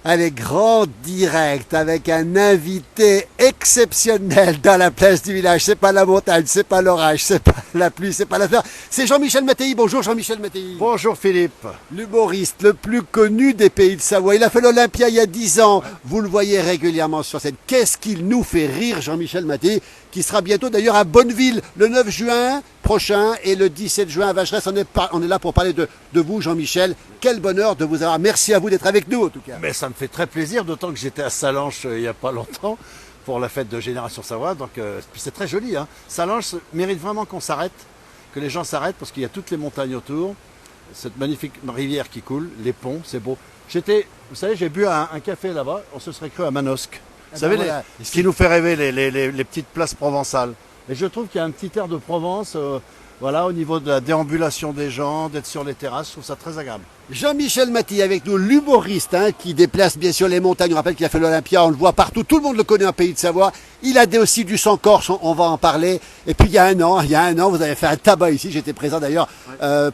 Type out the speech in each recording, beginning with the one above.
Allez, grand direct avec un invité exceptionnel dans la place du village. C'est pas la montagne, c'est pas l'orage, c'est pas la pluie, c'est pas la fleur. C'est Jean-Michel Mattei. Bonjour Jean-Michel Mattei. Bonjour Philippe. L'humoriste le plus connu des pays de Savoie. Il a fait l'Olympia il y a 10 ans. Vous le voyez régulièrement sur scène. Qu'est-ce qu'il nous fait rire, Jean-Michel Mattei, qui sera bientôt d'ailleurs à Bonneville le 9 juin prochain et le 17 juin à Vacheresse. On est là pour parler de vous, Jean-Michel. Quel bonheur de vous avoir. Merci à vous d'être avec nous, en tout cas. Mais ça me fait très plaisir, d'autant que j'étais à Sallanches il n'y a pas longtemps pour la fête de Génération Savoie. Donc puis c'est très joli. Hein. Sallanches mérite vraiment qu'on s'arrête, que les gens s'arrêtent parce qu'il y a toutes les montagnes autour, cette magnifique rivière qui coule, les ponts, c'est beau. Vous savez, j'ai bu un café là-bas, on se serait cru à Manosque. Vous savez, voilà, ce qui nous fait rêver, les petites places provençales. Et je trouve qu'il y a un petit air de Provence, voilà, au niveau de la déambulation des gens, d'être sur les terrasses, je trouve ça très agréable. Jean-Michel Mattei avec nous, l'humoriste qui déplace bien sûr les montagnes. On rappelle qu'il a fait l'Olympia, on le voit partout, tout le monde le connaît en pays de Savoie. Il a aussi du sang corse, on va en parler. Et puis il y a un an, vous avez fait un tabac ici, j'étais présent d'ailleurs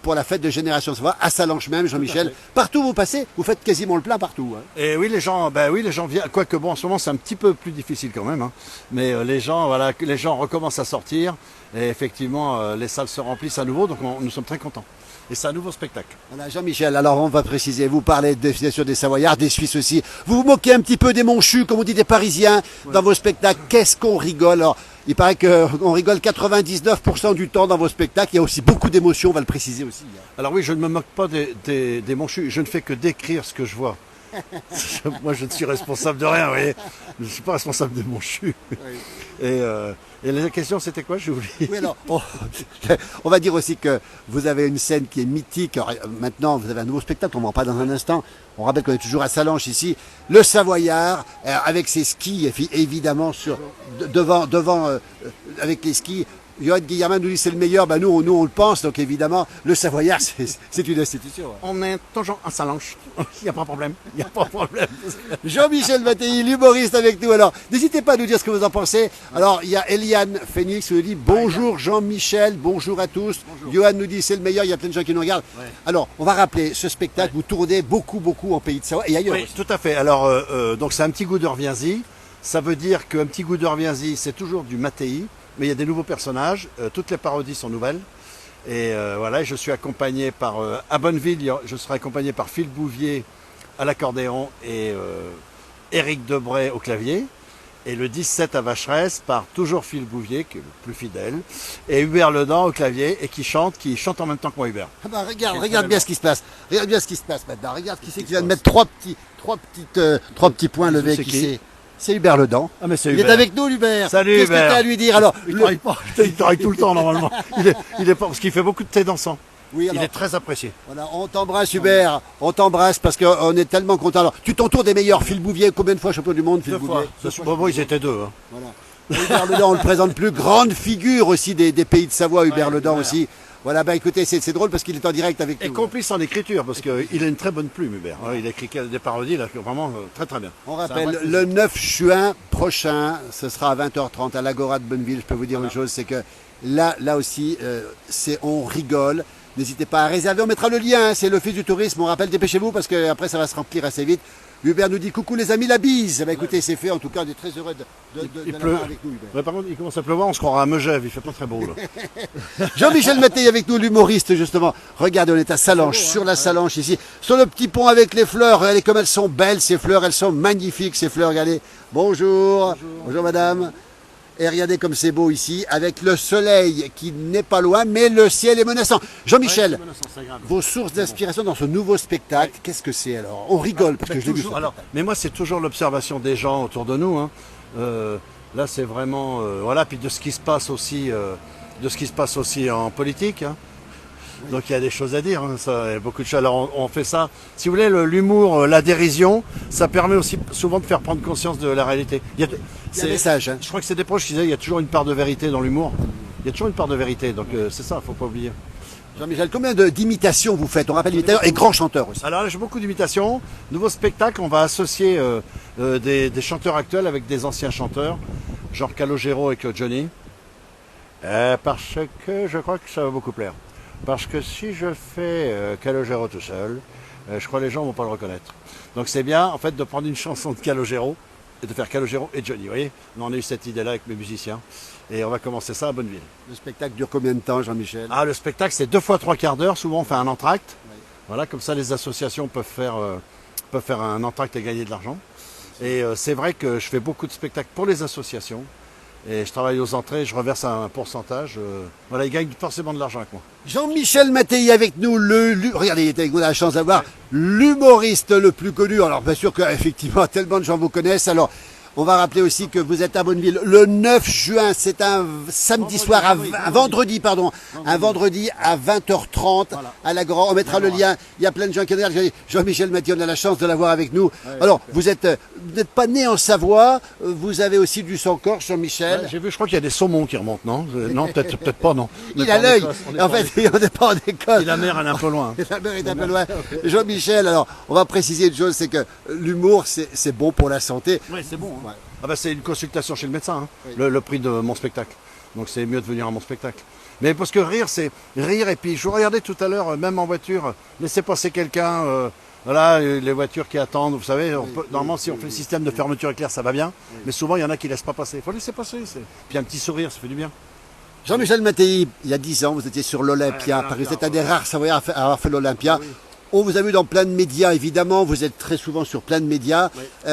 pour la fête de Génération Savoie, à Sallanches même, Jean-Michel. Partout où vous passez, vous faites quasiment le plein partout. Hein. Et oui, les gens viennent, quoique bon, en ce moment c'est un petit peu plus difficile quand même. Hein. Mais les gens recommencent à sortir et effectivement les salles se remplissent à nouveau, donc nous sommes très contents. Et c'est un nouveau spectacle. Voilà, Jean-Michel, alors on va préciser, vous parlez de destination des Savoyards, des Suisses aussi. Vous vous moquez un petit peu des Monchus, comme on dit des Parisiens, dans vos spectacles. Qu'est-ce qu'on rigole? Alors, il paraît qu'on rigole 99% du temps dans vos spectacles. Il y a aussi beaucoup d'émotions, on va le préciser aussi. Alors oui, je ne me moque pas des Monchus, je ne fais que décrire ce que je vois. Moi, je ne suis responsable de rien, vous voyez. Je ne suis pas responsable de Monchus. Oui. Et la question, c'était quoi? J'ai oublié. Oui, alors, on va dire aussi que vous avez une scène qui est mythique. Alors, maintenant, vous avez un nouveau spectacle, on va en parler dans un instant. On rappelle qu'on est toujours à Sallanches ici. Le Savoyard, avec ses skis, évidemment, devant avec les skis. Johan Guillermin nous dit c'est le meilleur, nous on le pense, donc évidemment, le Savoyard, c'est une institution. Hein. On est toujours à Sallanches, il n'y a pas de problème, il n'y a pas de problème. Jean-Michel Mattei, l'humoriste avec nous, alors n'hésitez pas à nous dire ce que vous en pensez. Alors il y a Eliane Phoenix qui nous dit bonjour Jean-Michel, bonjour à tous. Bonjour. Johan nous dit c'est le meilleur, il y a plein de gens qui nous regardent. Ouais. Alors on va rappeler ce spectacle, vous tournez beaucoup en pays de Savoie et ailleurs. Oui, tout à fait, alors donc c'est un petit goût de reviens-y, ça veut dire qu'un petit goût de reviens-y c'est toujours du Mattei. Mais il y a des nouveaux personnages, toutes les parodies sont nouvelles. Et voilà, je suis accompagné par, à Bonneville, je serai accompagné par Phil Bouvier à l'accordéon et Éric Debray au clavier. Et le 17 à Vacheresse par toujours Phil Bouvier, qui est le plus fidèle, et Hubert Ledan au clavier, et qui chante en même temps que moi Hubert. Ah bah regarde bien ce qui se passe. Regarde bien ce qui se passe maintenant. Regarde qui c'est qui vient de mettre trois petits points levés. Qui c'est? C'est Hubert Ledan. Ah mais c'est Hubert. Il est avec nous, Hubert. Salut Qu'est-ce Hubert. que tu as à lui dire alors? Il travaille tout le temps normalement. Il est pas parce qu'il fait beaucoup de thé dansant. Oui, alors, il est très apprécié. Voilà, on t'embrasse Hubert, on t'embrasse parce qu'on est tellement content. Alors, tu t'entoures des meilleurs. Phil Bouvier, combien de fois champion du monde? Phil Bouvier. Bon, ils étaient deux. Hein. Voilà. Hubert Ledan, on le présente plus. Grande figure aussi des pays de Savoie, Hubert Ledan aussi. Voilà, écoutez, c'est drôle parce qu'il est en direct avec nous. Et complice en écriture, parce qu'il a une très bonne plume, Hubert. Il a écrit des parodies, là, vraiment très très bien. On rappelle, le 9 juin prochain, ce sera à 20h30 à l'Agora de Bonneville. Je peux vous dire une chose, c'est que là aussi, on rigole. N'hésitez pas à réserver, on mettra le lien, c'est l'Office du tourisme. On rappelle, dépêchez-vous parce qu'après ça va se remplir assez vite. Hubert nous dit coucou les amis, la bise. Écoutez, c'est fait, en tout cas, on est très heureux de l'avoir avec nous, Hubert. Ouais, par contre, il commence à pleuvoir, on se croira à Megève, il fait pas très beau là. Jean-Michel Mattei avec nous, l'humoriste justement. Regardez, on est à Sallanches, sur la Sallanches ici, sur le petit pont avec les fleurs. Regardez comme elles sont belles ces fleurs, elles sont magnifiques ces fleurs, regardez. Bonjour madame. Et regardez comme c'est beau ici, avec le soleil qui n'est pas loin, mais le ciel est menaçant. Jean-Michel, vos sources d'inspiration dans ce nouveau spectacle, qu'est-ce que c'est alors? On rigole, parce que je l'ai vu. Mais moi, c'est toujours l'observation des gens autour de nous. Hein. Là, c'est vraiment... voilà, puis de ce qui se passe aussi, en politique. Hein. Donc il y a des choses à dire, hein, ça, il y a beaucoup de choses. Alors on fait ça, si vous voulez, l'humour, la dérision, ça permet aussi souvent de faire prendre conscience de la réalité. Il y a un message. Hein. Je crois que c'est des proches qui disaient il y a toujours une part de vérité dans l'humour. Il y a toujours une part de vérité, donc c'est ça, il ne faut pas oublier. Jean-Michel, combien d'imitations vous faites? On rappelle imitateur et grand chanteur aussi. Alors là, j'ai beaucoup d'imitations. Nouveau spectacle, on va associer des chanteurs actuels avec des anciens chanteurs, genre Calogero et Johnny. Parce que je crois que ça va beaucoup plaire. Parce que si je fais Calogero tout seul, Je crois que les gens ne vont pas le reconnaître. Donc c'est bien en fait de prendre une chanson de Calogero et de faire Calogero et Johnny. Vous voyez, nous on a eu cette idée-là avec mes musiciens et on va commencer ça à Bonneville. Le spectacle dure combien de temps, Jean-Michel? Ah, le spectacle c'est 2 fois 3 quarts d'heure. Souvent on fait un entracte. Oui. Voilà, comme ça les associations peuvent faire un entracte et gagner de l'argent. Et c'est vrai que je fais beaucoup de spectacles pour les associations. Et je travaille aux entrées, je reverse un pourcentage. Voilà, ils gagnent forcément de l'argent avec moi. Jean-Michel Mattei avec nous, regardez, il était avec nous, on a la chance d'avoir l'humoriste le plus connu. Alors bien sûr qu'effectivement, tellement de gens vous connaissent. Alors, on va rappeler aussi que vous êtes à Bonneville le 9 juin, c'est un samedi soir, un vendredi à 20h30 voilà. À la Grand. On mettra le lien. Il y a plein de gens qui regardent. Jean-Michel Mattei, on a la chance de l'avoir avec nous. Ouais, alors, vous n'êtes pas né en Savoie, vous avez aussi du sang corse, Jean-Michel. Ouais, j'ai vu, je crois qu'il y a des saumons qui remontent, non? Non, peut-être pas, non. Il a l'œil. En fait, on n'est pas en Écosse. Et la mer, elle est un peu loin. La mer est un peu loin. Jean-Michel, alors, on va préciser une chose, c'est que l'humour, c'est bon pour la santé. Oui, c'est bon. Hein. Ouais. Ah bah c'est une consultation chez le médecin, hein, oui. le prix de mon spectacle. Donc c'est mieux de venir à mon spectacle. Mais parce que rire, c'est rire. Et puis je vous regardais tout à l'heure, même en voiture, laissez passer quelqu'un. Voilà, les voitures qui attendent, vous savez, normalement si on fait le système de fermeture éclair, ça va bien. Oui. Mais souvent, il y en a qui ne laissent pas passer. Il faut laisser passer. Puis un petit sourire, ça fait du bien. Jean-Michel Mattei, il y a 10 ans, vous étiez sur l'Olympia. Vous êtes un des rares Savoyards à avoir fait l'Olympia. Oui. On vous a vu dans plein de médias, évidemment, vous êtes très souvent sur plein de médias. Oui.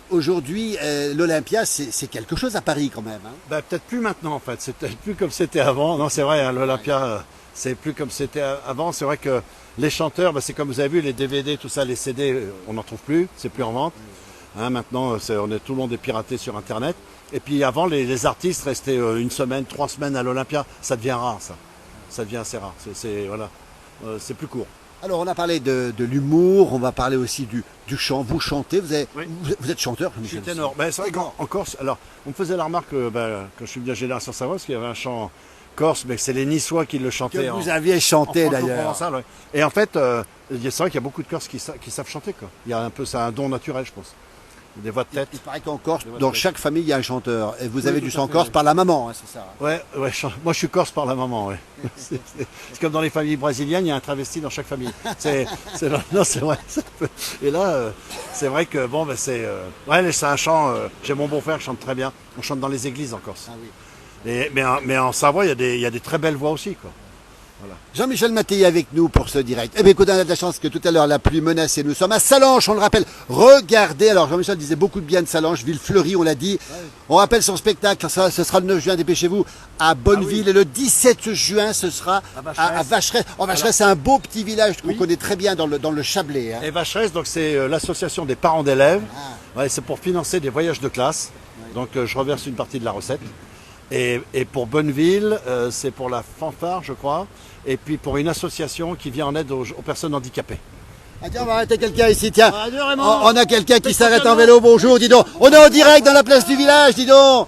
Aujourd'hui, l'Olympia, c'est quelque chose à Paris quand même. Hein. Ben, peut-être plus maintenant en fait, c'est peut-être plus comme c'était avant. Non, c'est vrai, hein, l'Olympia, c'est plus comme c'était avant. C'est vrai que les chanteurs, ben, c'est comme vous avez vu, les DVD, tout ça, les CD, on n'en trouve plus, c'est plus en vente. Hein, maintenant, tout le monde est piraté sur Internet. Et puis avant, les artistes restaient 1 semaine, 3 semaines à l'Olympia. Ça devient rare, ça. Ça devient assez rare. Voilà, c'est plus court. Alors, on a parlé de l'humour, on va parler aussi du chant. Vous chantez, vous êtes chanteur, je suis ténor. Ben, c'est vrai qu'en Corse, alors, on me faisait la remarque quand je suis venu à Génération Savoie, parce qu'il y avait un chant corse, mais c'est les Niçois qui le chantaient. Que vous aviez chanté d'ailleurs. Ouais. Et en fait, c'est vrai qu'il y a beaucoup de Corses qui savent chanter, quoi. Il y a un peu, c'est un don naturel, je pense. Des voix de tête. Il paraît qu'en Corse, dans chaque famille, il y a un chanteur. Et vous avez du sang corse par la maman, hein, c'est ça? Ouais, moi je suis corse par la maman, ouais. C'est comme dans les familles brésiliennes, il y a un travesti dans chaque famille. Non, c'est vrai. Et là, c'est vrai que bon, ben c'est un chant. J'ai mon beau-frère qui chante très bien. On chante dans les églises en Corse. Ah, oui. Mais en Savoie, il y a des très belles voix aussi, quoi. Voilà. Jean-Michel Mattei avec nous pour ce direct. Eh bien, écoute, on a de la chance que tout à l'heure, la pluie menacée. Nous sommes à Sallanches, on le rappelle. Regardez, alors Jean-Michel disait beaucoup de bien de Sallanches, ville fleurie, on l'a dit. Ouais. On rappelle son spectacle, ce sera le 9 juin, dépêchez-vous, à Bonneville. Ah, oui. Et le 17 juin, ce sera à Vacheresse. Vacheresse, c'est un beau petit village qu'on connaît très bien dans le Chablais. Hein. Et Vacheresse, donc c'est l'association des parents d'élèves. Ah. Ouais, c'est pour financer des voyages de classe. Ouais. Donc je reverse une partie de la recette. Et pour Bonneville, c'est pour la fanfare, je crois, et puis pour une association qui vient en aide aux personnes handicapées. Ah tiens, on va arrêter quelqu'un ici, tiens. On a quelqu'un qui s'arrête en vélo, bonjour, dis donc. On est en direct dans la place du village, dis donc.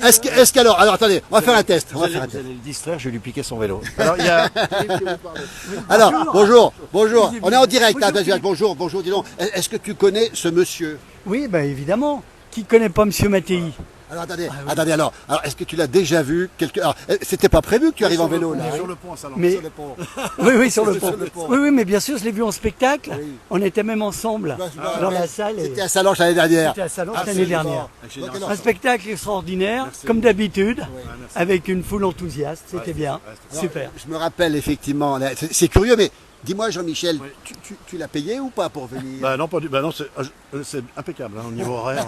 Est-ce qu'alors, attendez, on va faire un test. Vous allez le distraire, je vais lui piquer son vélo. Alors, bonjour, on est en direct, bonjour, dis donc. Est-ce que tu connais ce monsieur? Oui, bah évidemment. Qui ne connaît pas monsieur Mattei? Alors attendez, alors est-ce que tu l'as déjà vu Alors, c'était pas prévu que tu arrives en vélo là? Sur le pont à Sallanches. Sur le pont. Oui, sur le pont. Oui, mais bien sûr, je l'ai vu en spectacle. Oui. On était même ensemble dans la salle. C'était à Sallanches l'année dernière. C'était à Sallanches l'année dernière. Un spectacle extraordinaire, comme d'habitude, avec une foule enthousiaste. C'était bien, super. Je me rappelle effectivement, c'est curieux, mais dis-moi Jean-Michel, tu l'as payé ou pas pour venir? Bah non, c'est impeccable au niveau horaire.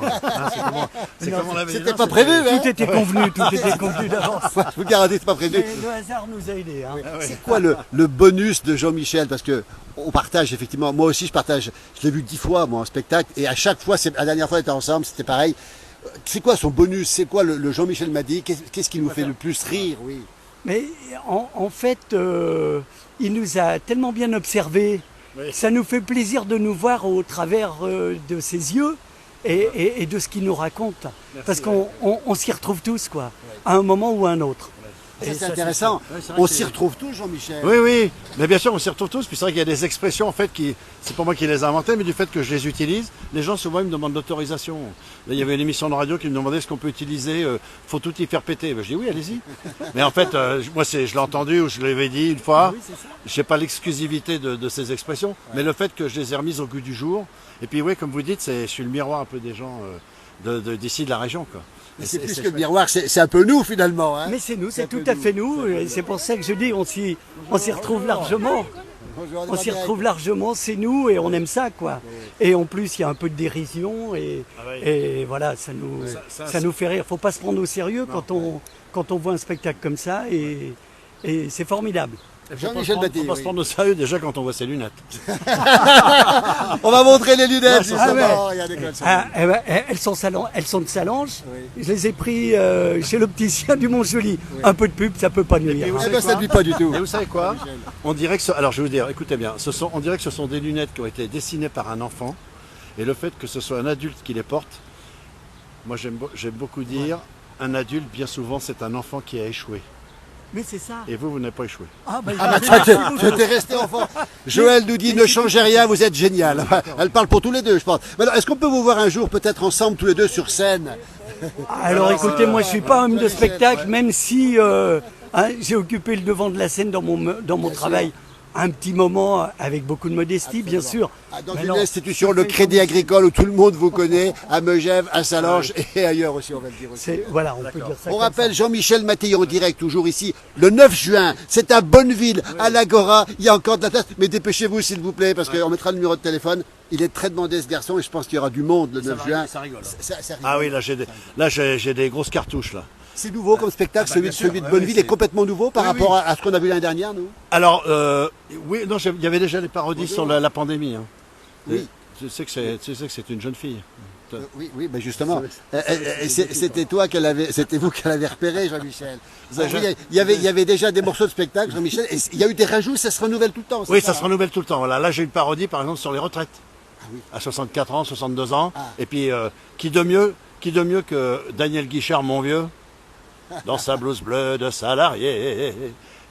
C'était pas prévu, hein? Tout était convenu d'avance. Je vous garantis, c'est pas prévu. Mais le hasard nous a aidés. Hein. C'est quoi le bonus de Jean-Michel? Parce que on partage effectivement, moi aussi je partage, je l'ai vu 10 fois moi en spectacle, et à chaque fois, la dernière fois on était ensemble, c'était pareil. C'est quoi son bonus? C'est quoi le Jean-Michel Mattei? Qu'est-ce qui nous fait le plus rire? Oui. Mais en fait, il nous a tellement bien observés. Oui. Ça nous fait plaisir de nous voir au travers de ses yeux et de ce qu'il nous raconte. Merci, parce qu'on s'y retrouve tous, quoi, à un moment ou à un autre. Ça, Et c'est ça, intéressant. Ouais, c'est vrai On que s'y c'est- retrouve tous, Jean-Michel. Oui, oui, mais bien sûr, on s'y retrouve tous. Puis c'est vrai qu'il y a des expressions, en fait, c'est pas moi qui les ai inventées, mais du fait que je les utilise, les gens souvent ils me demandent l'autorisation. Là, il y avait une émission de radio qui me demandait ce qu'on peut utiliser, faut tout y faire péter. Ben, je dis oui, allez-y. Mais en fait, moi, je l'ai entendu ou je l'avais dit une fois. Oui, c'est ça. Je n'ai pas l'exclusivité de ces expressions, mais le fait que je les ai remises au goût du jour. Et puis oui, comme vous dites, je suis le miroir un peu des gens d'ici, de la région, quoi. Mais Et c'est plus c'est que le chouette. miroir, c'est un peu nous finalement. Hein. Mais c'est nous, c'est un peu tout à fait nous. Et c'est pour ça que je dis, on s'y retrouve largement. Bonjour, On s'y Madame. retrouve largement, c'est nous et on aime ça, quoi. Et en plus, il y a un peu de dérision et, Ah oui. et voilà, ça nous fait rire. Faut pas se prendre au sérieux quand on voit un spectacle comme ça et c'est formidable. Jean-Michel On Batti. va se oui. prendre au sérieux déjà quand on voit ses lunettes. On va montrer les lunettes, Ah, justement. ouais. Regardez comme ça. Ah, eh ben, elles sont de Salange. Oui. Je les ai pris chez l'opticien du Mont-Joli. Un peu de pub, ça peut pas nuire. vous Eh savez ben, ça quoi ne dit pas du tout. Et vous savez quoi Jean-Michel. On dirait que alors je vais vous dire, écoutez bien, on dirait que ce sont des lunettes qui ont été dessinées par un enfant, et le fait que ce soit un adulte qui les porte, moi j'aime beaucoup dire, un adulte bien souvent c'est un enfant qui a échoué. Mais c'est ça. Et vous n'avez pas échoué. Ah, ben, Ah bah, tu t'es resté enfant. Joël nous dit ne changez rien, vous êtes génial. Elle parle pour tous les deux, je pense. Mais alors, est-ce qu'on peut vous voir un jour, peut-être ensemble, tous les deux sur scène? Alors écoutez, moi je suis pas homme de spectacle, même si j'ai occupé le devant de la scène dans mon travail un petit moment avec beaucoup de modestie, bien sûr. Ah, dans Mais une non, institution, je le fais Crédit Agricole, où tout le monde vous connaît, à Megève, à Salange et ailleurs aussi, on va le dire aussi. Voilà, on peut dire ça. On comme rappelle ça. Jean-Michel Mattei en direct, toujours ici, le 9 juin. C'est à Bonneville, à l'Agora. Il y a encore de la place. Mais dépêchez-vous, s'il vous plaît, parce qu'on mettra le numéro de téléphone. Il est très demandé, ce garçon, et je pense qu'il y aura du monde le 9 juin. Ça rigole. Ça rigole. Ah oui, là j'ai des grosses cartouches là. C'est nouveau comme spectacle, bien sûr, celui de ouais, Bonneville ouais, est complètement nouveau par Oui, rapport à ce qu'on a vu l'année dernière, nous. Alors, oui, non, il y avait déjà les parodies sur la pandémie. Hein. Oui. Tu sais que c'est une jeune fille. Oui, oui, ben justement. C'était c'était vous qu'elle avait repéré, Jean-Michel. Vous avez- Oui, il y avait déjà des morceaux de spectacle, Jean-Michel. Et il y a eu des rajouts, ça se renouvelle tout le temps. c'est Oui, ça se hein renouvelle tout le temps. Voilà. Là, j'ai une parodie, par exemple, sur les retraites. oui. À 64 ans, 62 ans. Ah. Et puis, qui de mieux que Daniel Guichard, mon vieux, dans sa blouse bleue de salarié,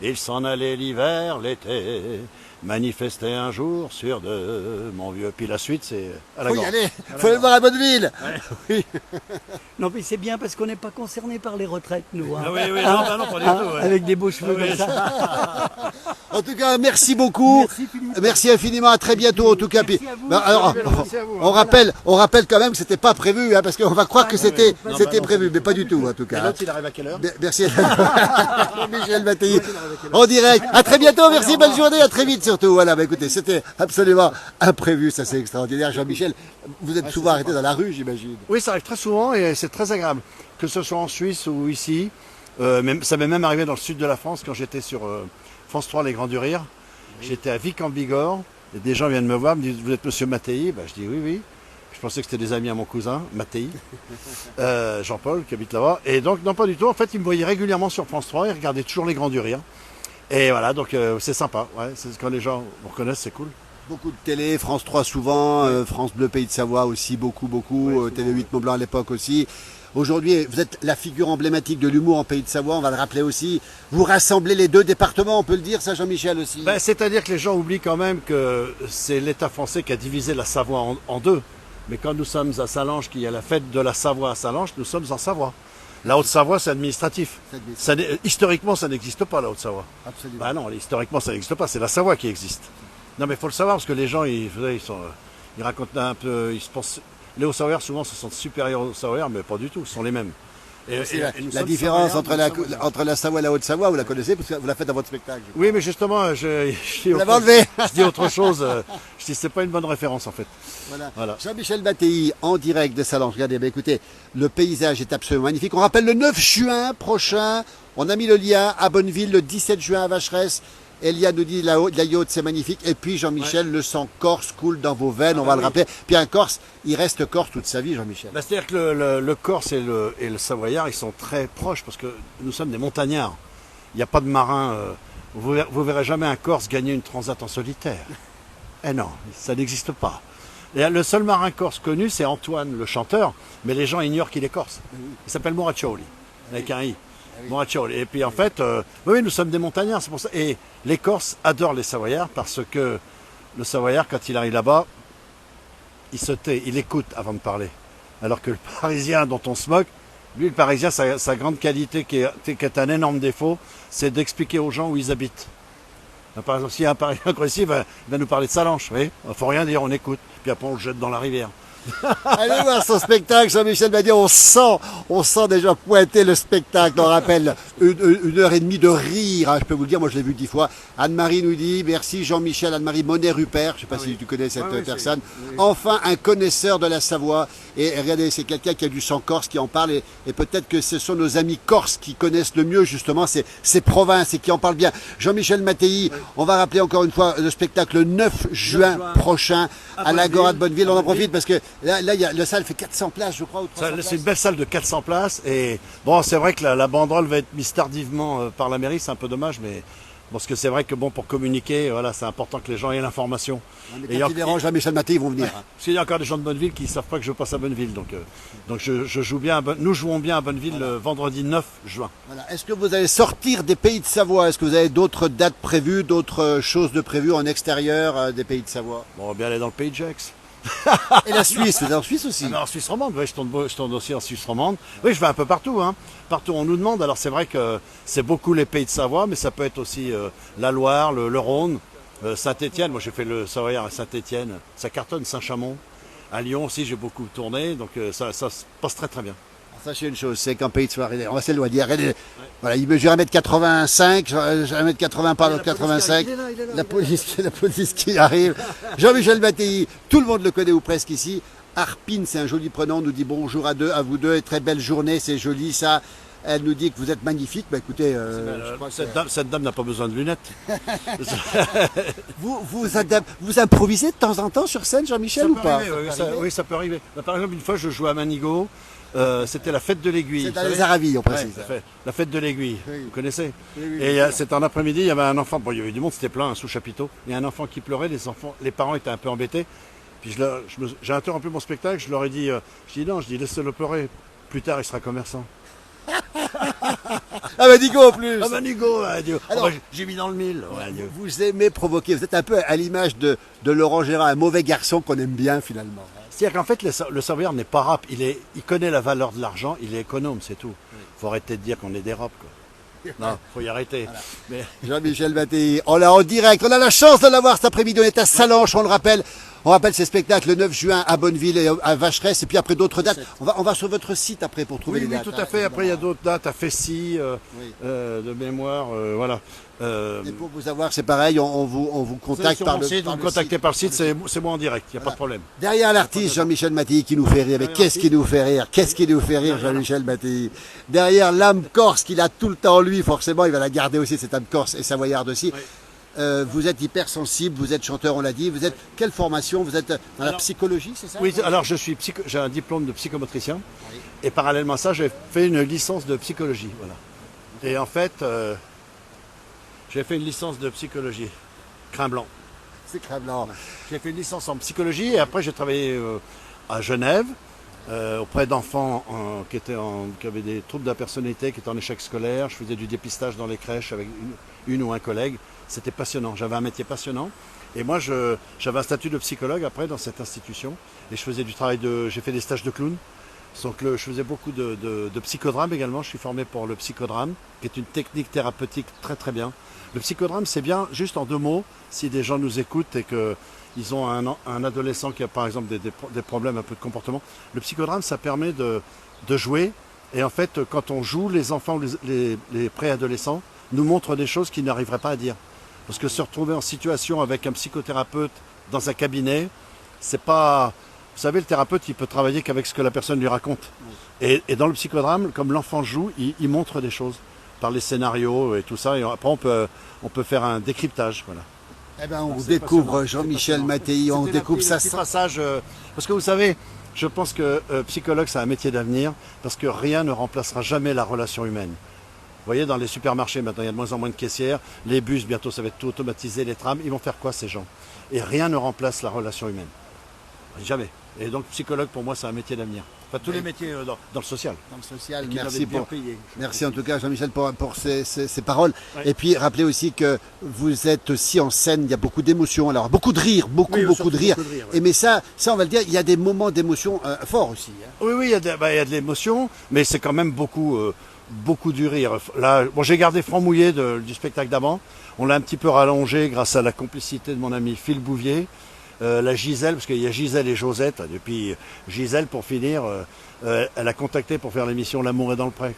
il s'en allait l'hiver, l'été, manifester un jour sur deux, mon vieux. Puis la suite, c'est à la Faut y gorge. aller, faut aller voir à Bonneville. Oui. Non, mais c'est bien parce qu'on n'est pas concernés par les retraites, nous. Hein. Ah oui, oui, Hein, non, pas du hein, tout, ouais. Avec des beaux cheveux Oui. comme ça. En tout cas, merci beaucoup. Merci, Philippe. Merci infiniment. À très bientôt, en tout cas. Merci Puis, à vous. ben, alors, Merci à vous, on rappelle quand même que c'était pas prévu, hein, parce qu'on va croire que c'était non, prévu, mais pas du tout, en tout Et cas. l'autre, il arrive à quelle heure Merci. Michel Mattei, en direct. À très bientôt. Merci. Bonne journée. À très vite, surtout. Voilà. Bah, écoutez, c'était absolument imprévu. Ça, c'est extraordinaire. Jean-Michel, vous êtes souvent arrêté dans la rue, j'imagine. Oui, ça arrive très souvent et c'est très agréable. Que ce soit en Suisse ou ici. Ça m'est même arrivé dans le sud de la France quand j'étais sur France 3, Les Grands du Rire. J'étais à Vic en Bigorre et des gens viennent me voir, me disent vous êtes monsieur Mattei? Je dis oui, oui. Je pensais que c'était des amis à mon cousin, Mattei, Jean-Paul, qui habite là-bas. Et donc, non, pas du tout. En fait, ils me voyaient régulièrement sur France 3, ils regardaient toujours Les Grands du Rire. Et voilà, donc c'est sympa. Ouais, quand les gens vous reconnaissent, c'est cool. Beaucoup de télé, France 3 souvent, France Bleu Pays de Savoie aussi, beaucoup, TV8 Mont-Blanc à l'époque aussi. Aujourd'hui, vous êtes la figure emblématique de l'humour en Pays de Savoie, on va le rappeler aussi. Vous rassemblez les deux départements, on peut le dire, ça Jean-Michel aussi. C'est-à-dire que les gens oublient quand même que c'est l'État français qui a divisé la Savoie en deux. Mais quand nous sommes à Salange, qu'il y a la fête de la Savoie à Salange, nous sommes en Savoie. La Haute-Savoie, c'est administratif. Historiquement, ça n'existe pas, la Haute-Savoie. Absolument. Bah non, historiquement, ça n'existe pas, c'est la Savoie qui existe. Non, mais il faut le savoir, parce que les gens, ils racontent un peu, ils se pensent... Les Hauts-Savoyards, souvent, se sentent supérieurs aux Hauts-Savoyards, mais pas du tout, ce sont les mêmes. C'est nous la sommes différence Savoyards, entre la Savoie et la Haute-Savoie, vous la connaissez parce que vous la faites dans votre spectacle. je crois. Oui, mais justement, je dis Vous l'avez autre- enlevé. je dis autre chose. Je dis c'est pas une bonne référence en fait. Voilà. Jean-Michel Mattei en direct de Salange. Regardez, écoutez, le paysage est absolument magnifique. On rappelle le 9 juin prochain, on a mis le lien à Bonneville, le 17 juin à Vacheresse. Elia nous dit la yacht, c'est magnifique. Et puis Jean-Michel, le sang corse coule dans vos veines, on va le rappeler. Puis un Corse, il reste Corse toute sa vie, Jean-Michel. Bah, c'est-à-dire que le Corse et le Savoyard, ils sont très proches parce que nous sommes des montagnards. Il n'y a pas de marins. Vous verrez jamais un Corse gagner une transat en solitaire. Eh non, ça n'existe pas. Et le seul marin corse connu, c'est Antoine, le chanteur, mais les gens ignorent qu'il est corse. Il s'appelle Moraccioli, avec un I. Bon, à Tyrol. Et puis en fait, oui, nous sommes des montagnards, c'est pour ça. Et les Corses adorent les Savoyards parce que le Savoyard, quand il arrive là-bas, il se tait, il écoute avant de parler. Alors que le Parisien dont on se moque, lui, le Parisien, sa grande qualité, qui est un énorme défaut, c'est d'expliquer aux gens où ils habitent. Par exemple, s'il y a un Parisien agressif, il va nous parler de Salanches, oui. Il ne faut rien dire, on écoute. Puis après, on le jette dans la rivière. Allez voir son spectacle, Jean-Michel Badier, on sent déjà pointer le spectacle. On rappelle 1h30 de rire, hein, je peux vous le dire, moi je l'ai vu 10 fois. Anne-Marie nous dit, merci Jean-Michel, Anne-Marie Monet-Rupert, je ne sais pas si tu connais cette personne. Oui. Enfin, un connaisseur de la Savoie. Et regardez, c'est quelqu'un qui a du sang corse qui en parle. Et peut-être que ce sont nos amis corses qui connaissent le mieux justement ces provinces et qui en parlent bien. Jean-Michel Mattei, on va rappeler encore une fois le spectacle le 9 juin prochain à l'Agora de Bonneville. On en profite parce que là la salle fait 400 places, je crois. C'est une belle salle de 400 places. Et bon, c'est vrai que la banderole va être mise tardivement par la mairie, c'est un peu dommage, mais parce que c'est vrai que bon, pour communiquer, voilà, c'est important que les gens aient l'information. Et quand ils verront Jean-Michel Mattei, ils vont venir. Parce qu'il y a encore des gens de Bonneville qui ne savent pas que je passe à Bonneville. Donc je joue bien nous jouons bien à Bonneville le vendredi 9 juin. Voilà. Est-ce que vous allez sortir des Pays de Savoie? Est-ce que vous avez d'autres dates prévues, d'autres choses de prévues en extérieur des Pays de Savoie? Bon, on va bien aller dans le Pays de Gex. Et la Suisse, vous êtes en Suisse aussi? En Suisse romande, oui, je tourne aussi en Suisse romande. Oui, je vais un peu partout, hein. Partout on nous demande. Alors c'est vrai que c'est beaucoup les Pays de Savoie, mais ça peut être aussi la Loire, le Rhône, Saint-Étienne. Moi j'ai fait le Savoyard à Saint-Étienne, ça cartonne, Saint-Chamond. À Lyon aussi j'ai beaucoup tourné, donc ça se passe très très bien. Sachez une chose, c'est qu'en Pays de Savoie, on va s'éloigner. Voilà, il mesure 1m85, 1m80 par l'autre 85. La police qui arrive. Jean-Michel Mattei, tout le monde le connaît ou presque ici. Arpine, c'est un joli prénom, nous dit bonjour à vous deux, et très belle journée, c'est joli ça. Elle nous dit que vous êtes magnifique. Bah écoutez, cette dame n'a pas besoin de lunettes. vous improvisez de temps en temps sur scène, Jean-Michel, ou pas? Oui, ça peut arriver. Par exemple, une fois, je jouais à Manigo. C'était la fête de l'aiguille. C'est dans les Aravis, on précise. Ouais, la fête de l'aiguille, oui. Vous connaissez? Oui, et c'était un après-midi, il y avait un enfant, bon il y avait du monde, c'était plein, sous chapiteau, il y a un enfant qui pleurait, les parents étaient un peu embêtés. Puis j'ai interrompu mon spectacle, je leur ai dit, laissez-le pleurer, plus tard il sera commerçant. Ah Manigo en plus. Ah Manigo, alors j'ai mis dans le mille. Vous aimez provoquer, vous êtes un peu à l'image de Laurent Gérard, un mauvais garçon qu'on aime bien finalement. C'est-à-dire qu'en fait, le Savoyard n'est pas rap, il connaît la valeur de l'argent, il est économe, c'est tout. Il faut arrêter de dire qu'on est des rap, quoi. Non, faut y arrêter. Voilà. Mais... Jean-Michel Mattei, on l'a en direct, on a la chance de l'avoir cet après-midi, on est à Salanches, on le rappelle. On rappelle ces spectacles le 9 juin à Bonneville et à Vacheresse, et puis après d'autres dates. On va sur votre site après pour trouver les dates. Oui, tout à fait. Après, il y a d'autres dates à Fessy, de mémoire, voilà. Et pour vous avoir, c'est pareil, on vous contacte par le site. Vous me contactez par le site, c'est moi en direct, il n'y a pas de problème. Derrière l'artiste Jean-Michel Mattei qui nous fait rire, mais qu'est-ce qui nous fait rire? Qu'est-ce qui nous fait rire, Jean-Michel Mattei? Derrière l'âme corse qu'il a tout le temps en lui, forcément, il va la garder aussi, cette âme corse et savoyarde aussi. Oui. Vous êtes hypersensible, vous êtes chanteur, on l'a dit. Vous êtes quelle formation? Vous êtes dans la psychologie, c'est ça? Oui, alors j'ai un diplôme de psychomotricien. Oui. Et parallèlement à ça, j'ai fait une licence de psychologie. Voilà. Et en fait, j'ai fait une licence de psychologie. Crin blanc. C'est crin blanc. J'ai fait une licence en psychologie et après j'ai travaillé à Genève auprès d'enfants qui avaient des troubles de la personnalité, qui étaient en échec scolaire. Je faisais du dépistage dans les crèches avec une ou un collègue. C'était passionnant, j'avais un métier passionnant. Et moi, j'avais un statut de psychologue après dans cette institution. Et je faisais du travail j'ai fait des stages de clown. Donc je faisais beaucoup de psychodrame également. Je suis formé pour le psychodrame, qui est une technique thérapeutique très très bien. Le psychodrame, c'est bien, juste en 2 mots, si des gens nous écoutent et qu'ils ont un adolescent qui a par exemple des problèmes un peu de comportement. Le psychodrame, ça permet de jouer. Et en fait, quand on joue, les enfants ou les préadolescents nous montrent des choses qu'ils n'arriveraient pas à dire. Parce que se retrouver en situation avec un psychothérapeute dans un cabinet, c'est pas... Vous savez, le thérapeute, il peut travailler qu'avec ce que la personne lui raconte. Et dans le psychodrame, comme l'enfant joue, il montre des choses par les scénarios et tout ça. Et après, on peut faire un décryptage. Voilà. Eh ben, on découvre Jean-Michel Mattei, on découvre ça. Petit passage, parce que vous savez, je pense que psychologue, c'est un métier d'avenir, parce que rien ne remplacera jamais la relation humaine. Vous voyez, dans les supermarchés, maintenant, il y a de moins en moins de caissières. Les bus, bientôt, ça va être tout automatisé. Les trams, ils vont faire quoi, ces gens? Et rien ne remplace la relation humaine. Jamais. Et donc, psychologue, pour moi, c'est un métier d'avenir. Enfin, tous les métiers dans le social. Dans le social, Et qui doivent merci être bien pour... payés. Merci en tout cas Jean-Michel pour ces paroles. Ouais. Et puis rappelez aussi que vous êtes aussi en scène, il y a beaucoup d'émotions, alors beaucoup de rire, beaucoup de rire. beaucoup de rire, ouais. Et mais ça on va le dire, il y a des moments d'émotion forts aussi. Hein. Oui, il y a de l'émotion, mais c'est quand même beaucoup du rire. Là, bon, j'ai gardé franc mouillé du spectacle d'avant. On l'a un petit peu rallongé grâce à la complicité de mon ami Phil Bouvier. La Gisèle, parce qu'il y a Gisèle et Josette. Depuis Gisèle, pour finir, elle a contacté pour faire l'émission L'amour est dans le pré.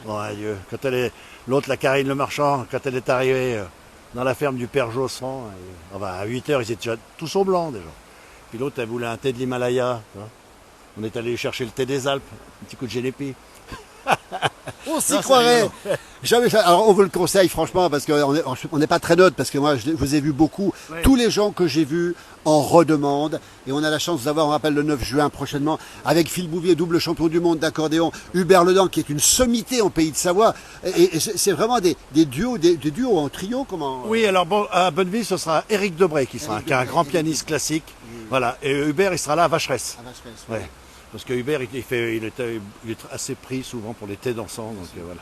Bon, adieu. Quand l'autre, la Karine Le Marchand, quand elle est arrivée dans la ferme du père Josserand, à 8h, ils étaient déjà tous au blanc déjà. Puis l'autre, elle voulait un thé de l'Himalaya. On est allé chercher le thé des Alpes, un petit coup de génépi. On s'y croirait. Alors on vous le conseille franchement parce qu'on n'est pas très neutre, parce que moi je vous ai vu beaucoup. Ouais. Tous les gens que j'ai vus en redemandent, et on a la chance d'avoir, on rappelle, le 9 juin prochainement avec Phil Bouvier, double champion du monde d'accordéon, Hubert Ledan qui est une sommité en Pays de Savoie, et c'est vraiment des duos, des duos en trio, comment? Oui, alors bon, à Bonneville, ce sera Éric Debray qui sera un grand pianiste classique. Voilà, et Hubert, il sera là à Vacheresse. Ouais. Parce que Hubert, il est assez pris souvent pour les thés dansants, donc voilà.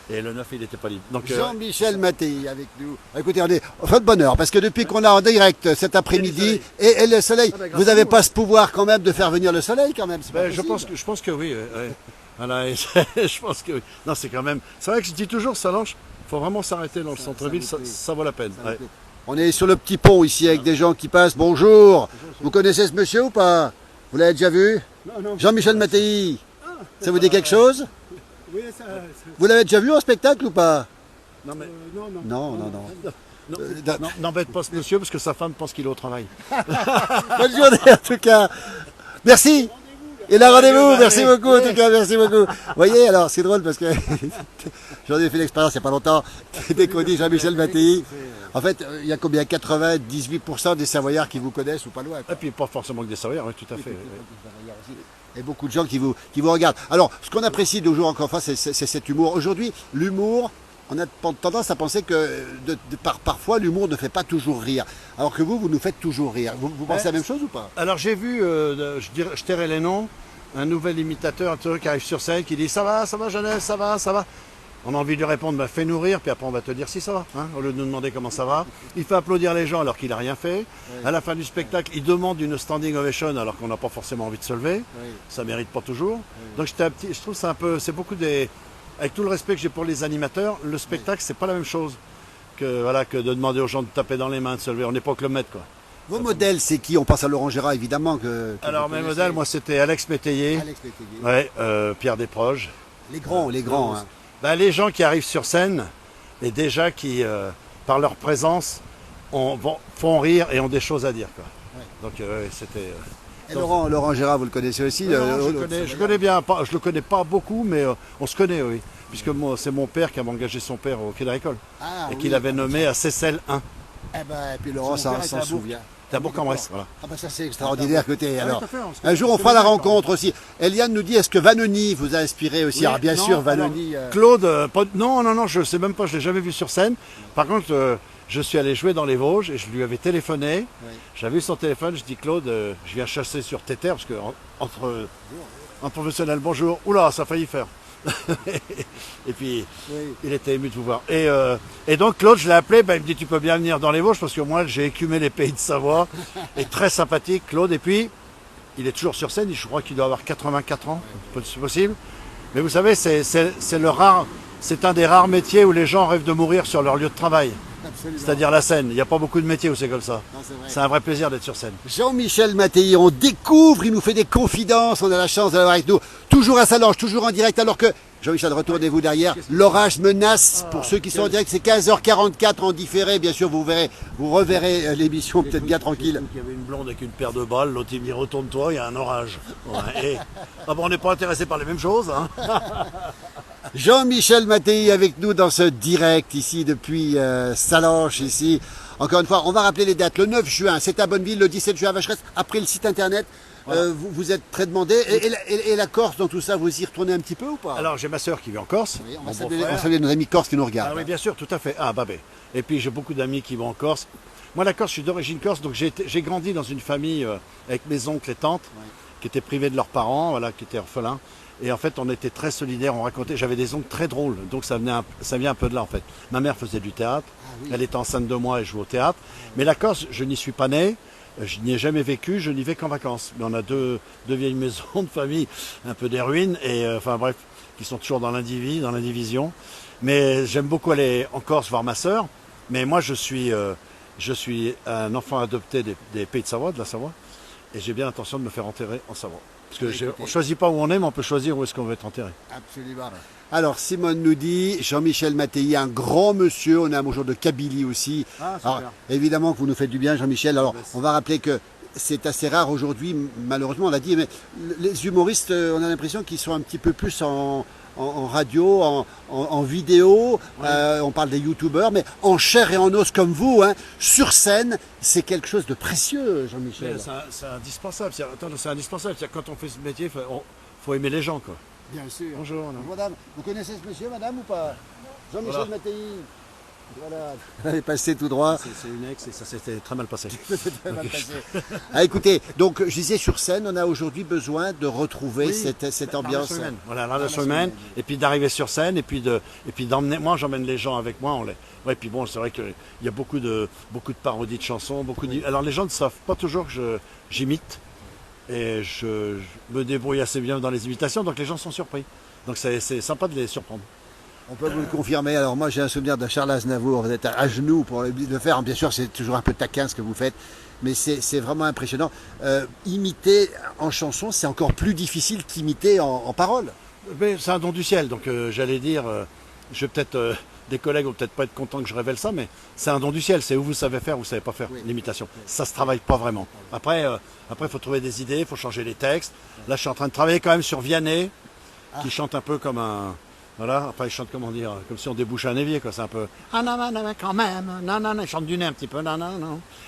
Et le 9, il n'était pas libre. Donc, Jean-Michel Mattei avec nous. Écoutez, on fait de bonheur, parce que depuis qu'on est en direct cet après-midi, et le soleil, vous n'avez pas ce pouvoir quand même de faire venir le soleil quand même, c'est pas je pense que oui. Ouais. Voilà, et je pense que oui. Non, c'est quand même. C'est vrai que je dis toujours, Salanches, il faut vraiment s'arrêter dans le centre-ville, ça vaut la peine. Ouais. On est sur le petit pont ici avec des gens qui passent. Bonjour. Vous connaissez ce monsieur ou pas? Vous l'avez déjà vu? Non. Jean-Michel Mattei. Ça vous dit quelque chose? Oui, Vous l'avez déjà vu en spectacle ou pas? Non, mais. Non. N'embête pas ce monsieur parce que sa femme pense qu'il est au travail. Bonne journée en tout cas. Merci. Et là, rendez-vous. Merci beaucoup en tout cas. Merci beaucoup. Vous voyez, alors c'est drôle parce que j'en ai fait l'expérience il n'y a pas longtemps. Dès qu'on dit Jean-Michel Mattei, en fait, il y a combien? 98% des Savoyards qui vous connaissent ou pas loin. Et puis pas forcément que des Savoyards, oui, tout à fait. Oui. Et beaucoup de gens qui vous regardent. Alors, ce qu'on apprécie de jour encore une fois, c'est cet humour. Aujourd'hui, l'humour, on a tendance à penser que parfois l'humour ne fait pas toujours rire. Alors que vous nous faites toujours rire. Vous pensez la même chose ou pas? Alors j'ai vu, je tairai les noms, un nouvel imitateur, un truc qui arrive sur scène, qui dit ça va Jeunesse, ça va. On a envie de lui répondre, bah, fais nous rire, puis après on va te dire si ça va, hein, au lieu de nous demander comment ça va. Il fait applaudir les gens alors qu'il n'a rien fait. Oui. À la fin du spectacle, il demande une standing ovation alors qu'on n'a pas forcément envie de se lever. Oui. Ça ne mérite pas toujours. Oui. Donc je trouve que c'est beaucoup des... Avec tout le respect que j'ai pour les animateurs, le spectacle, c'est pas la même chose que de demander aux gens de taper dans les mains, de se lever. On n'est pas Club Med, quoi. Vos modèles, c'est qui? On pense à Laurent Gérard, évidemment. Alors mes modèles, moi c'était Alex Métayer, ouais, Pierre Desproges. Les grands. Hein. Ben, les gens qui arrivent sur scène et déjà qui, par leur présence, font rire et ont des choses à dire. Quoi. Ouais. Donc c'était... Et Laurent Gérard, vous le connaissez aussi? Je connais bien, je le connais pas beaucoup, mais on se connaît, oui. Puisque c'est mon père qui avait engagé son père au Quai d'École et qui l'avait nommé à Seyssel 1. Et puis Laurent s'en souvient. C'est à Bourg-en-Bresse, voilà. Ah ben ça c'est extraordinaire côté. Alors, un jour on fera la rencontre aussi. Eliane nous dit, est-ce que Vanoni vous a inspiré aussi? Oui, alors bien sûr, Vanoni. Claude, non, je sais même pas, je l'ai jamais vu sur scène. Par contre, je suis allé jouer dans les Vosges et je lui avais téléphoné. Oui. J'avais vu son téléphone, je dis Claude, je viens chasser sur tes terres parce que entre professionnels, bonjour. Oula, ça a failli faire. Et puis il était ému de vous voir. Et donc Claude, je l'ai appelé, il me dit tu peux bien venir dans les Vosges parce que moi j'ai écumé les pays de Savoie. Et très sympathique Claude. Et puis il est toujours sur scène, je crois qu'il doit avoir 84 ans, c'est possible. Mais vous savez, c'est un des rares métiers où les gens rêvent de mourir sur leur lieu de travail. C'est-à-dire la scène. Il n'y a pas beaucoup de métiers où c'est comme ça. C'est un vrai plaisir d'être sur scène. Jean-Michel Mattei, on découvre, il nous fait des confidences, on a la chance de l'avoir avec nous. Toujours à Salanches, toujours en direct, alors que, Jean-Michel, retournez-vous derrière, l'orage menace. Pour ceux qui sont en direct, c'est 15h44 en différé. Bien sûr, vous reverrez l'émission peut-être bien tranquille. Il y avait une blonde avec une paire de balles, l'autre il me dit retourne-toi, il y a un orage. Ouais, on n'est pas intéressé par les mêmes choses. Hein. Jean-Michel Mattei avec nous dans ce direct ici depuis Salanches ici. Encore une fois, on va rappeler les dates. Le 9 juin, c'est à Bonneville, le 17 juin à Vacheresse. Après le site internet, voilà. Vous êtes très demandé. Et la Corse, dans tout ça, vous y retournez un petit peu ou pas? Alors j'ai ma soeur qui vit en Corse. Oui, on salue nos amis corses qui nous regardent. Ah oui, bien sûr, tout à fait. Ah bah. Et puis j'ai beaucoup d'amis qui vont en Corse. Moi la Corse, je suis d'origine corse, donc j'ai grandi dans une famille avec mes oncles et tantes. Oui. qui étaient privés de leurs parents, voilà, qui étaient orphelins. Et en fait, on était très solidaires, on racontait, j'avais des oncles très drôles, donc ça vient un peu de là en fait. Ma mère faisait du théâtre, elle était enceinte de moi et jouait au théâtre. Mais la Corse, je n'y suis pas né, je n'y ai jamais vécu, je n'y vais qu'en vacances. Mais on a deux vieilles maisons de famille, un peu des ruines, et enfin bref, qui sont toujours dans l'indivision. Mais j'aime beaucoup aller en Corse voir ma sœur. Mais moi, je suis un enfant adopté des Pays de Savoie, de la Savoie, et j'ai bien l'intention de me faire enterrer en Savoie. Parce qu'on ne choisit pas où on est, mais on peut choisir où est-ce qu'on veut être enterré. Absolument. Alors, Simone nous dit, Jean-Michel Mattei, un grand monsieur, on a un bonjour de Kabylie aussi. Ah, super. Alors, évidemment que vous nous faites du bien, Jean-Michel. Alors, on va rappeler que c'est assez rare aujourd'hui, malheureusement, on l'a dit, mais les humoristes, on a l'impression qu'ils sont un petit peu plus en radio, en vidéo, oui. On parle des youtubeurs, mais en chair et en os comme vous, hein, sur scène, c'est quelque chose de précieux, Jean-Michel. C'est indispensable, c'est indispensable. Quand on fait ce métier, il faut aimer les gens, quoi. Bien sûr. Bonjour. Madame, vous connaissez ce monsieur, madame, ou pas? Jean-Michel Mattei. Voilà, elle est passée tout droit. C'est une ex et ça s'était très mal passé. Très mal passé. Ah, écoutez, donc je disais sur scène, on a aujourd'hui besoin de retrouver cette ambiance. Voilà, la relation humaine, et puis d'arriver sur scène, et puis d'emmener. Moi, j'emmène les gens avec moi. Ouais, puis bon, c'est vrai qu'il y a beaucoup de parodies de chansons, Alors les gens ne savent pas toujours que j'imite, et je me débrouille assez bien dans les imitations, donc les gens sont surpris. Donc c'est sympa de les surprendre. On peut vous le confirmer. Alors moi j'ai un souvenir de Charles Aznavour, vous êtes à genoux pour le faire. Bien sûr c'est toujours un peu taquin ce que vous faites, mais c'est vraiment impressionnant. Imiter en chanson, c'est encore plus difficile qu'imiter en parole. C'est un don du ciel, donc j'allais dire, des collègues vont peut-être pas être contents que je révèle ça, mais c'est un don du ciel, c'est où vous savez faire, vous savez pas faire l'imitation. Ça se travaille pas vraiment. Après, faut trouver des idées, il faut changer les textes. Là je suis en train de travailler quand même sur Vianney, qui chante un peu comme un... Voilà, après il chante comment dire, comme si on débouchait un évier, quoi. C'est un peu ah non, quand même, non, il chante du nez un petit peu, non,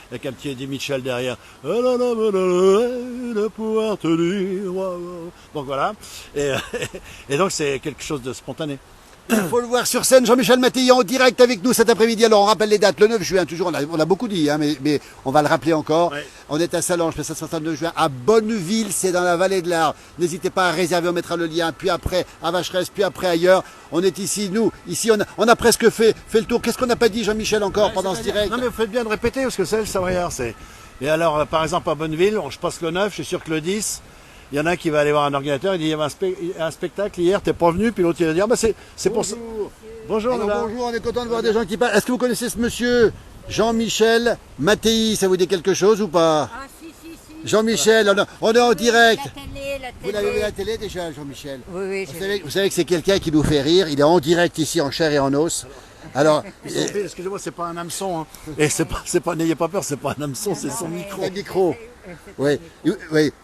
avec un petit Eddie Mitchell derrière. De pouvoir te dire. Donc voilà, et donc c'est quelque chose de spontané. Il faut le voir sur scène, Jean-Michel Mattei en direct avec nous cet après-midi. Alors on rappelle les dates, le 9 juin, toujours, on a beaucoup dit, hein, mais on va le rappeler encore. Ouais. On est à Sallanches, le 69 juin, à Bonneville, c'est dans la vallée de l'Arve. N'hésitez pas à réserver, on mettra le lien, puis après à Vacheresse, puis après ailleurs. On est ici, ici on a presque fait le tour. Qu'est-ce qu'on n'a pas dit, Jean-Michel, encore pendant ce direct? Non mais vous faites bien de répéter, parce que c'est le Savoyard. Et alors, par exemple, à Bonneville, je passe le 9, je suis sûr que le 10... Il y en a un qui va aller voir un ordinateur, il dit il y avait un spectacle hier, t'es pas venu, puis l'autre il va dire c'est pour ça. Bonjour. Alors, bonjour, on est content de voir des gens qui parlent. Est-ce que vous connaissez ce monsieur Jean-Michel Mattei, ça vous dit quelque chose ou pas? Ah si. Jean-Michel, on est en direct. La télé. Vous l'avez vu à la télé déjà, Jean-Michel? Oui. Vous savez que c'est quelqu'un qui nous fait rire, il est en direct ici en chair et en os. Alors, excusez-moi, c'est pas un hameçon, hein. Et n'ayez pas peur, c'est pas un hameçon, c'est son micro. Un micro. Oui,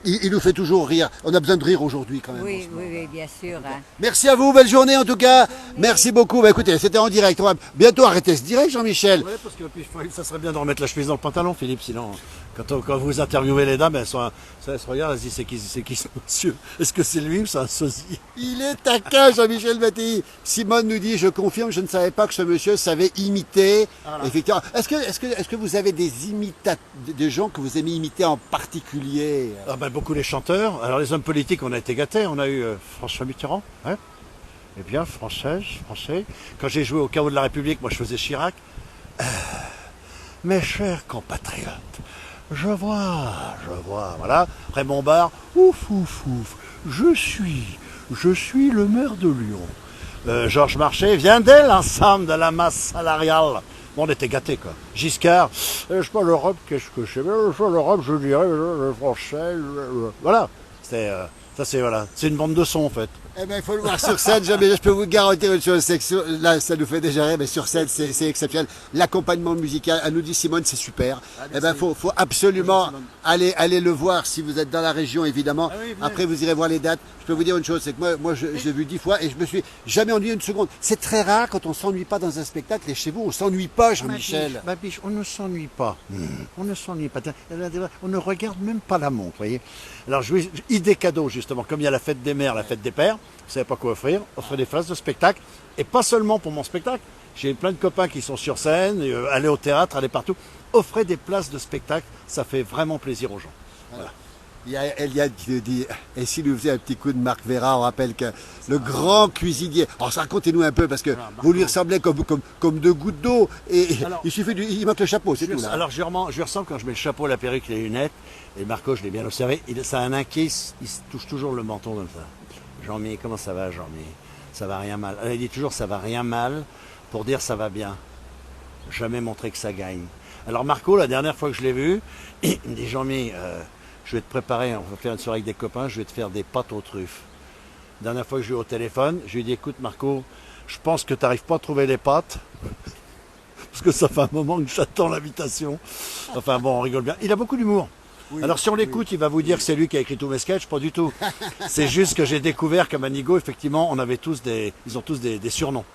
il nous fait toujours rire. On a besoin de rire aujourd'hui quand même. Oui, bien sûr. Hein. Merci à vous, belle journée en tout cas. Merci beaucoup. Bah, écoutez, c'était en direct. On va bientôt arrêter ce direct, Jean-Michel. Oui, parce que ça serait bien de remettre la chemise dans le pantalon, Philippe, sinon quand vous interviewez les dames, elles se regardent, elles se disent c'est qui ce monsieur? Est-ce que c'est lui ou c'est un sosie? Il est taquin, Jean-Michel Mattei. Simone nous dit, je confirme, je ne savais pas que ce monsieur savait imiter. Voilà. Effectivement. Est-ce que vous avez des gens que vous aimez imiter en particulier? Beaucoup les chanteurs. Alors les hommes politiques, on a été gâtés. On a eu François Mitterrand. Hein, eh bien, français. Quand j'ai joué au chaos de la République, moi je faisais Chirac. Mes chers compatriotes, je vois. Voilà. Raymond Barre. Ouf. Je suis le maire de Lyon. Georges Marchais, vient d'elle l'ensemble de la masse salariale. Bon, on était gâtés, quoi. Giscard, je sais pas l'Europe, qu'est-ce que c'est? L'Europe, je dirais, le français, voilà. C'est une bande de sons, en fait. Eh bien, il faut le voir sur scène. Je peux vous garantir une chose, c'est que là, ça nous fait déjà rire, mais sur scène, c'est exceptionnel. L'accompagnement musical, elle nous dit Simone, c'est super. Eh bien, faut absolument aller le voir si vous êtes dans la région, évidemment. Après, vous irez voir les dates. Je peux vous dire une chose, c'est que moi, je l'ai vu 10 fois et je me suis jamais ennuyé une seconde. C'est très rare quand on s'ennuie pas dans un spectacle. Et chez vous, on s'ennuie pas, Jean-Michel. Ma biche, on ne s'ennuie pas. On ne s'ennuie pas. On ne regarde même pas la montre, vous voyez. Alors, idée cadeau, justement, comme il y a la fête des mères, la fête des pères. Vous savez pas quoi offrir des places de spectacle, et pas seulement pour mon spectacle. J'ai plein de copains qui sont sur scène, aller au théâtre, aller partout. Offrez des places de spectacle, ça fait vraiment plaisir aux gens. Voilà. Il y a Eliane qui nous dit, et s'il nous faisait un petit coup de Marc Vera, on rappelle que le grand cuisinier, alors ça racontez-nous un peu, parce que vous lui ressemblez comme deux gouttes d'eau, et Alors, il manque le chapeau, c'est tout là. Alors je lui ressemble quand je mets le chapeau, la perruque, les lunettes, et Marco, je l'ai bien observé, ça a un inquiet, il se touche toujours le menton comme ça. Jean-Mi, comment ça va Jean-Mi? Ça va rien mal. Alors, il dit toujours ça va rien mal, pour dire ça va bien. Jamais montrer que ça gagne. Alors Marco, la dernière fois que je l'ai vu, il me dit Jean-Mi, je vais te préparer, on va faire une soirée avec des copains, je vais te faire des pâtes aux truffes. La dernière fois que je l'ai eu au téléphone, je lui ai dit écoute Marco, je pense que tu n'arrives pas à trouver les pâtes, parce que ça fait un moment que j'attends l'invitation. Enfin bon, on rigole bien. Il a beaucoup d'humour. Oui, alors si on l'écoute, il va vous dire que c'est lui qui a écrit tous mes sketchs, pas du tout. C'est juste que j'ai découvert qu'à Manigo, effectivement, ils ont tous des surnoms.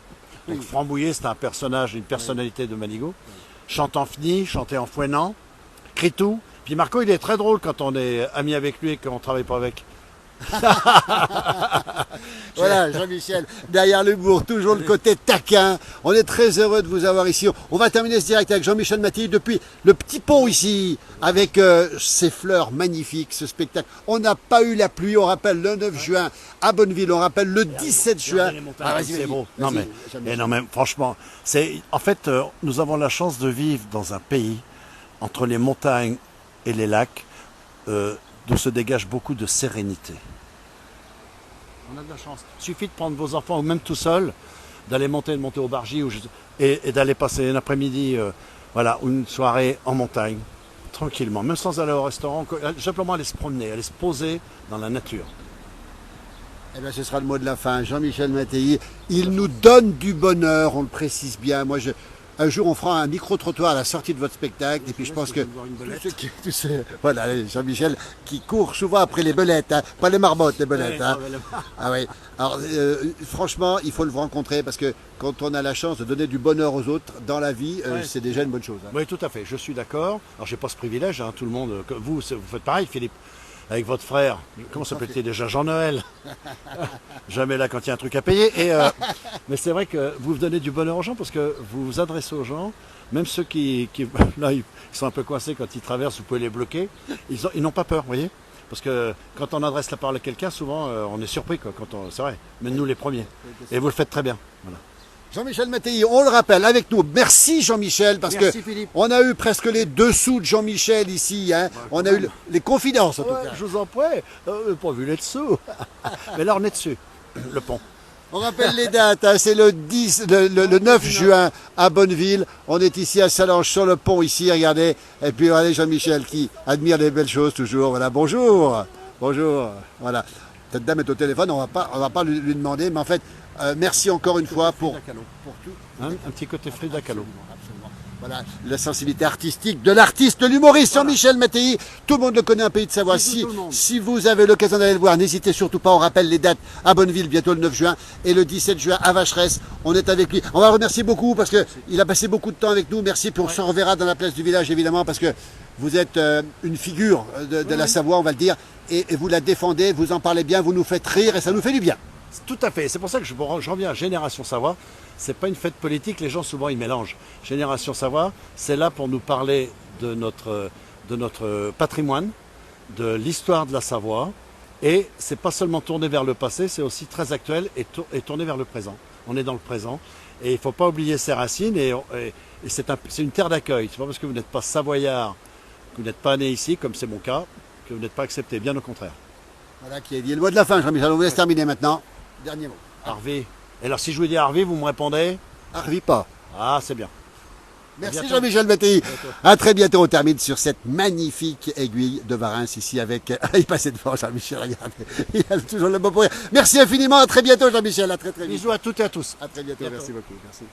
Donc Frambouillet, c'est un personnage, une personnalité de Manigo. Chante en fni, chanter en fouennant, Critou. Puis Marco, il est très drôle quand on est ami avec lui et qu'on ne travaille pas avec. Voilà, Jean-Michel, derrière l'humour, toujours le côté taquin. On est très heureux de vous avoir ici. On va terminer ce direct avec Jean-Michel Mattei depuis le petit pont ici, avec ces fleurs magnifiques, ce spectacle. On n'a pas eu la pluie, on rappelle le 9 juin à Bonneville, on rappelle le 17 juin. C'est beau. Non mais franchement, en fait, nous avons la chance de vivre dans un pays entre les montagnes et les lacs, d'où se dégage beaucoup de sérénité. On a de la chance. Il suffit de prendre vos enfants, ou même tout seul, d'aller monter au Bargy et d'aller passer un après-midi, ou une soirée en montagne, tranquillement, même sans aller au restaurant, simplement aller se promener, aller se poser dans la nature. Eh bien, ce sera le mot de la fin. Jean-Michel Mattei, il nous donne du bonheur, on le précise bien. Un jour, on fera un micro-trottoir à la sortie de votre spectacle. Et puis, je pense que voilà, Jean-Michel qui court souvent après les belettes, hein. Pas les marmottes, les belettes. Hein. Ah oui. Alors, franchement, il faut le rencontrer parce que quand on a la chance de donner du bonheur aux autres dans la vie, c'est déjà une bonne chose. Hein. Oui, tout à fait. Je suis d'accord. Alors, j'ai pas ce privilège. Hein. Tout le monde, vous faites pareil, Philippe. Avec votre frère, comment s'appelle-t-il déjà? Jean-Noël. Jamais là quand il y a un truc à payer. Mais c'est vrai que vous donnez du bonheur aux gens parce que vous vous adressez aux gens, même ceux qui là, ils sont un peu coincés quand ils traversent, vous pouvez les bloquer. Ils n'ont pas peur, vous voyez? Parce que quand on adresse la parole à quelqu'un, souvent on est surpris, quoi, c'est vrai. Mais nous les premiers. Et vous le faites très bien. Voilà. Jean-Michel Mattei, on le rappelle, avec nous. Merci Jean-Michel, parce que on a eu presque les dessous de Jean-Michel ici. Hein. On a eu les confidences en tout cas. Je vous en prie, pas vu les dessous. Mais là on est dessus, le pont. On rappelle les dates, hein. C'est le 9 juin à Bonneville. On est ici à Salange sur le pont ici, regardez. Et puis regardez Jean-Michel qui admire les belles choses toujours. Voilà, bonjour. Bonjour. Voilà. Cette dame est au téléphone, on va pas lui demander, mais en fait, merci encore une fois pour tout. Hein, un petit côté Frida Kahlo. Absolument. Voilà, la sensibilité artistique de l'artiste, de l'humoriste Jean-Michel Mattei. Tout le monde le connaît, un pays de Savoie. Si vous avez l'occasion d'aller le voir, n'hésitez surtout pas. On rappelle les dates à Bonneville, bientôt le 9 juin, et le 17 juin à Vacheresse. On est avec lui. On va le remercier beaucoup parce qu'il a passé beaucoup de temps avec nous. Merci, puis on se reverra dans la place du village, évidemment, parce que vous êtes une figure de la Savoie, on va le dire, et vous la défendez, vous en parlez bien, vous nous faites rire, et ça nous fait du bien. Tout à fait. C'est pour ça que je reviens à Génération Savoie. C'est pas une fête politique, les gens souvent ils mélangent. Génération Savoie, c'est là pour nous parler de notre patrimoine, de l'histoire de la Savoie. Et c'est pas seulement tourné vers le passé, c'est aussi très actuel et tourné vers le présent. On est dans le présent. Et il ne faut pas oublier ses racines. Et c'est une terre d'accueil. C'est pas parce que vous n'êtes pas savoyard, que vous n'êtes pas né ici, comme c'est mon cas, que vous n'êtes pas accepté. Bien au contraire. Voilà qui est dit. Le mot de la fin, Jean-Michel. On vous laisse terminer maintenant. Dernier mot. Harvey. Et alors si je vous dis Harvey, vous me répondez? Harvey pas. Ah, c'est bien. Merci Jean-Michel Mattei. À très bientôt. On termine sur cette magnifique aiguille de Varins ici avec... Il passait devant Jean-Michel, regardez. Il a toujours le beau pour rire. Merci infiniment. À très bientôt Jean-Michel. À très vite. Bisous à toutes et à tous. À très bientôt. Merci beaucoup. Merci.